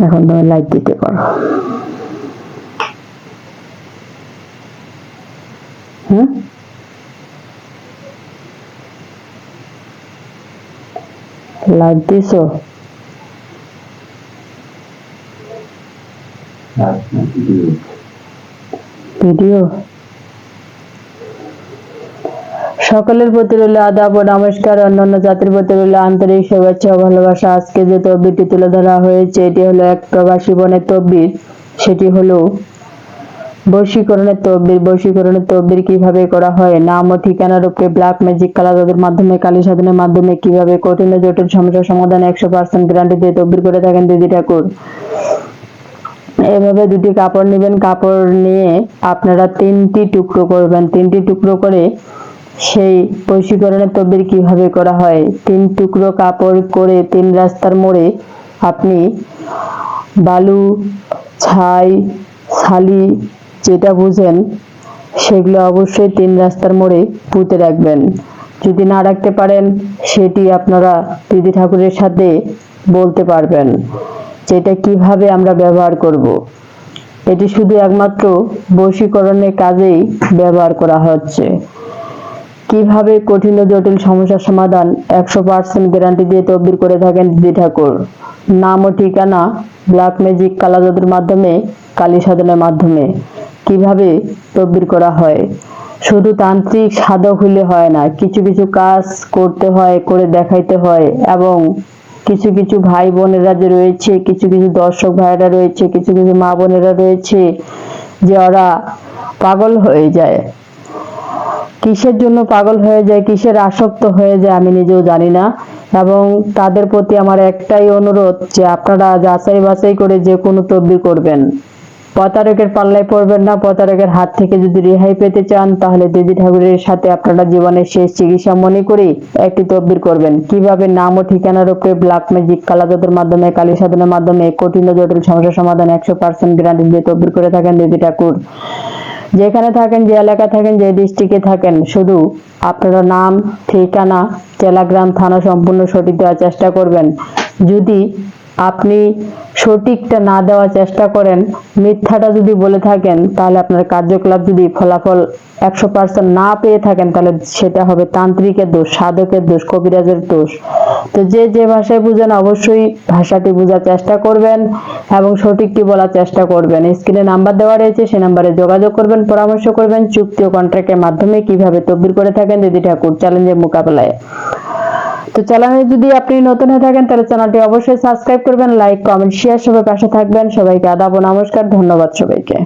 এখন তুমি লাইক দিতে পারো। লাইক দিছো? ভিডিও। সকলের প্রতি রইল আদাব ও নমস্কার, অন্যান্য জাতির প্রতি রইল আন্তরিক শুভেচ্ছা ও ভালোবাসা। আজকে যে তদবিরটি তুলে ধরা হয়েছে এটি হলো এক প্রবাসী বোনের তদবির, সেটি হলো বশীকরণের তদবির। বশীকরণের তদবির কিভাবে করা হয়, নাম ও ঠিকানার উপরে ব্ল্যাক ম্যাজিক কালা জাদুর মাধ্যমে, কালী সাধনের মাধ্যমে কিভাবে কঠিন ও জটিল সমস্যার সমাধান 100% গ্যারান্টি দিয়ে তদবির করে থাকেন দিদি ঠাকুর। এভাবে দুটি কাপড় নেবেন, কাপড় নিয়ে আপনারা 3টি টুকরো করবেন। 3টি টুকরো করে সেই বশীকরণের তদবির কিভাবে করা হয়, 3 টুকরো কাপড় করে 3 রাস্তার মোড়ে আপনি বালু, ছাই, ছালি যেটা বুঝেন সেগুলো অবশ্যই 3 রাস্তার মোড়ে পুঁতে রাখবেন। যদি না রাখতে পারেন সেটি আপনারা দিদি ঠাকুরের সাথে বলতে পারবেন যেটা কিভাবে আমরা ব্যবহার করব। এটি শুধু একমাত্র বশীকরণের কাজেই ব্যবহার করা হচ্ছে। কিভাবে কঠিন ও জটিল সমস্যার সমাধান 100% গ্যারান্টি দিয়ে তদবির করে থাকেন দিদি ঠাকুর। নাম ও ঠিকানা ব্ল্যাক ম্যাজিক কালা জাদুর মাধ্যমে, কালী সাধনের মাধ্যমে কিভাবে তদবির করা হয়। শুধু তান্ত্রিক সাধক হইলে হয় না, কিছু কিছু কাজ করতে হয়, করে দেখাইতে হয়। এবং কিছু কিছু ভাই বোনেরা যে রয়েছে, কিছু কিছু দর্শক ভাইরা রয়েছে, কিছু কিছু মা বোনেরা রয়েছে যে ওরা পাগল হয়ে যায়। কিসের জন্য পাগল হয়ে যায়, কিসের আসক্ত হয়ে যায় আমি নিজেও জানি না। এবং তাদের প্রতি আমার একটাই অনুরোধ যে আপনারা যাচাই বাছাই করে যে কোনো তদবির করবেন। প্রতারকের পাল্লায় পড়বেন না। প্রতারকের হাত থেকে যদি রেহাই পেতে চান তাহলে দিদি ঠাকুরের সাথে আপনারা জীবনের শেষ চিকিৎসা মনে করে একটি তদবির করবেন। কিভাবে নাম ও ঠিকানার উপরে ব্ল্যাক ম্যাজিক কালা জাদুর মাধ্যমে, কালী সাধনের মাধ্যমে কঠিন ও জটিল সমস্যার সমাধান 100% গ্যারান্টি দিয়ে তদবির করে থাকেন দিদি ঠাকুর। যেখানে থাকেন, যে এলাকা থাকেন, যে ডিস্ট্রিক্টে থাকেন, শুধু আপনারা নাম, ঠিকানা, জেলা, গ্রাম, থানা সম্পূর্ণ সঠিক দেওয়ার চেষ্টা করবেন। যদি আপনি সঠিকটা না দেওয়ার চেষ্টা করেন, মিথ্যাটা যদি বলে থাকেন, তাহলে আপনার কার্যকলাপ যদি ফলাফল 100% না পেয়ে থাকেন তাহলে সেটা হবে তান্ত্রিকের দোষ, সাধকের দোষ, কবিরাজের দোষ। তো যে যে ভাষায় বুঝেন অবশ্যই ভাষাটি বোঝার চেষ্টা করবেন এবং সঠিকটি বলার চেষ্টা করবেন। স্ক্রিনে নাম্বার দেওয়া রয়েছে, সেই নাম্বারে যোগাযোগ করবেন, পরামর্শ করবেন চুক্তি ও কন্ট্রাক্টের মাধ্যমে কিভাবে তদবির করে থাকেন দিদি ঠাকুর চ্যালেঞ্জের মোকাবেলায়। তো চ্যানেলে যদি আপনি নতুন হয়ে থাকেন তাহলে চ্যানেলটি অবশ্যই সাবস্ক্রাইব করবেন, লাইক, কমেন্ট, শেয়ার, সবাই পাশে থাকবেন। সবাইকে আদাব ও নমস্কার, ধন্যবাদ সবাইকে।